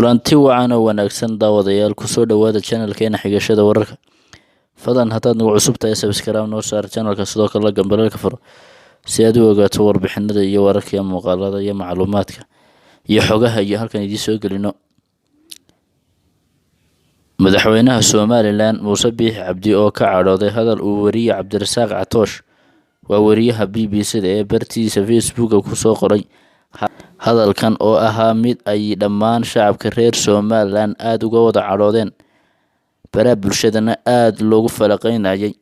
kulanti wacan oo wanaagsan daawadayaal ku soo dhawaada channelkeena xigashada wararka. Fadlan hadaad nagu cusub tahay subscribe noo saar channelka sidoo kale gambalka furo si aad u ogaato warbixinada iyo wararka iyo muuqaalada iyo macluumaadka iyo xogaha iyo halkan idin soo gelino. Madaxweynaha Somaliland Muuse Biixi Cabdi oo ka cadhooday hadal uu wariye Cabdirasaaq Catoosh waa wariyaha BBC ee bartiisa Facebook ku soo qoray. Hadalkan oo ahaa mid ay dhammaan shacabka reer Somaliland aad uga wada cadhoodeen baraha bulshadana aad loogu falaqeynayay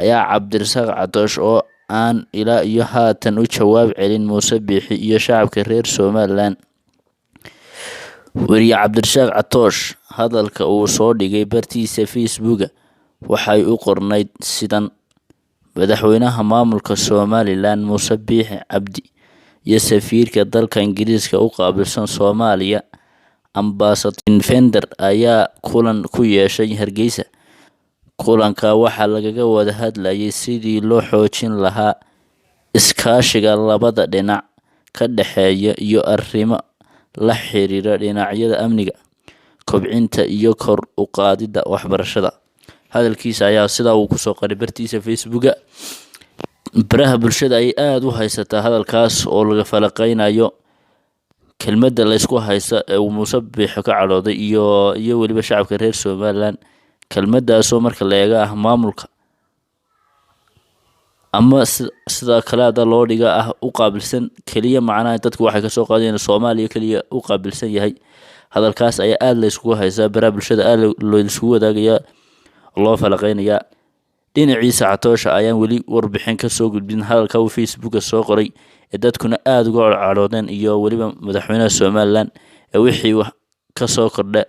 ayaa Cabdirasaaq Catoosh oo aan ilaa iyo haatan u jawaab celin Muuse Biixi iyo shacabka reer Somaliland. Wariye Cabdirasaaq Catoosh hadalka uu soo dhigay bartiisa Facebook waxay u qornayd sidan: madaxweynaha maamulka Somaliland Muuse Biixi Cabdi iyo safiirka dalka Ingiriiska u qaabilsan Soomaaliya Ambassador Fender ayaa kulan ku yeeshay Hargeysa. Kulanka waxaa lagaga wada hadlayay sidii loo xoojin lahaa iskaashiga labada dhinac ka dhexeeya iyo arrimo la xiriira dhinacyada amniga, kobcinta iyo kor u qaadida waxbarashada. Hadalkiisa ayaa sida uu ku soo qoray bartiisa Facebook. baraha bulshada ay aad u haysataa hadalkaas oo laga falaqeynayo kelmadda la isku haysta ee Muuse Biixi ka cadhooday iyo waliba shacabka reer Somaliland. kelmaddaas oo marka la eego maamulka ama sida kale loo dhiga u qaabilsan kaliya macnaha dadku waxay ka soo qaadeen Soomaaliya kaliya u qaabilsan yahay. hadalkaas ayaa aad la isku haysaa baraha bulshada aad loo isku wadaagaya loo falaqeynaya. dhinaciisa Catoosh ayaan weli warbixin ka soo gudbin hadalka uu Facebook soo qoray ee dadkuna aad uga cadhoodeen iyo waliba madaxweynaha Somaliland ee wixii wax ka soo kordha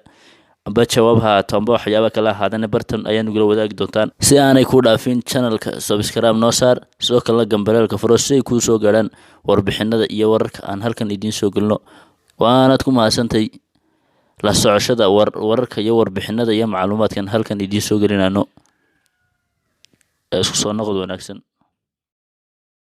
aba jawaabha tamba waxyaabo kala haadana bartan ayaan uga wadaagi doontaan. si aanay ku dhaafin channelka subscribe noo saar sidoo kale gambalka furo si ay ku soo gaaraan warbixinada iyo wararka aan halkan idin soo gelino. waanaad ku mahadsantahay la socoshada wararka iyo warbixinada iyo macluumaadkan halkan idin soo gelinayno. isku soo noqod wanaagsan.